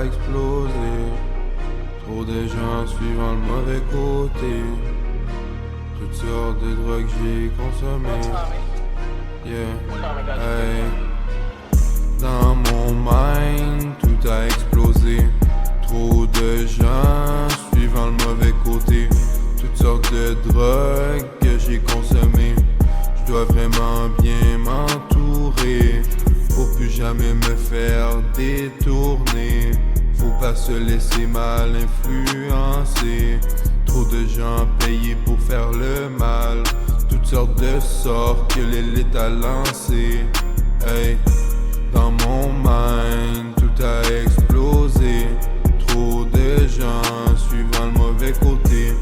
a explosé. Trop de gens suivant le mauvais côté. Toutes sortes de drogues j'ai consommé. Yeah, hey. Dans mon mind, tout a explosé. Trop de gens suivant le mauvais côté. Toutes sortes de drogues que j'ai consommées. Je dois vraiment bien m'entourer pour plus jamais me faire détourner. Faut pas se laisser mal influencer. Trop de gens payés pour faire le mal. Toutes sortes de sorts que l'élite a lancé. Hey, dans mon mind, tout a explosé. Trop de gens suivant le mauvais côté.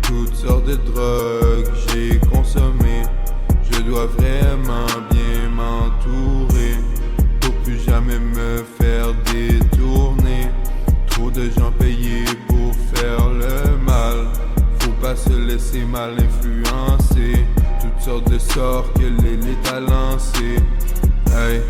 Toutes sortes de drogues j'ai consommé. Je dois vraiment bien m'entourer pour plus jamais me faire détourner. Trop de gens payés pour faire le mal. Faut pas se laisser mal influencer. Toutes sortes de sorts que l'élite a lancé. Hey.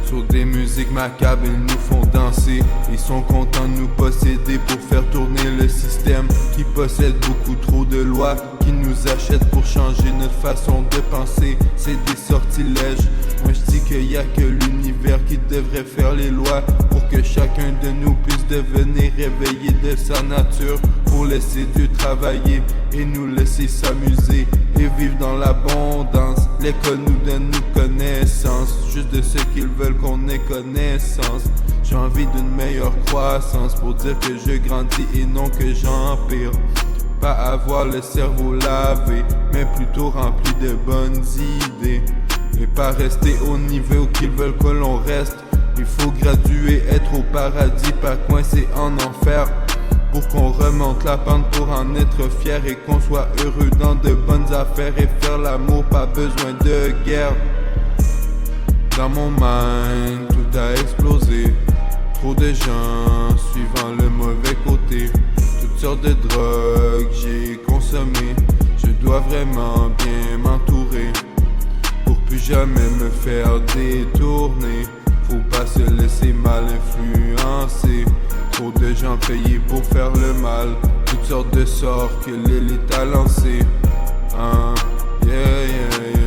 Sur des musiques macabres, ils nous font danser. Ils sont contents de nous posséder pour faire tourner le système qui possède beaucoup trop de lois, qui nous achètent pour changer notre façon de penser. C'est des sortilèges. Moi je dis qu'il y a que l'univers qui devrait faire les lois pour que chacun de nous puisse devenir réveillé de sa nature, pour laisser Dieu travailler et nous laisser s'amuser et vivre dans l'abondance. L'école nous donne nos connaissances, juste de ce qu'ils veulent qu'on ait connaissance. J'ai envie d'une meilleure croissance pour dire que je grandis et non que j'empire. Pas avoir le cerveau lavé, mais plutôt rempli de bonnes idées. Et pas rester au niveau qu'ils veulent que l'on reste. Il faut graduer, être au paradis, pas coincé en enfer. Pour qu'on remonte la pente pour en être fier et qu'on soit heureux dans de bonnes affaires et faire l'amour, pas besoin de guerre. Dans mon mind, tout a explosé. Trop de gens suivant le mauvais côté. Toutes sortes de drogues j'ai consommé. Je dois vraiment bien m'entourer pour plus jamais me faire détourner. Faut pas se laisser mal influencer. Trop de gens payés pour faire le mal. Toutes sortes de sorts que l'élite a lancé. Yeah, yeah, yeah.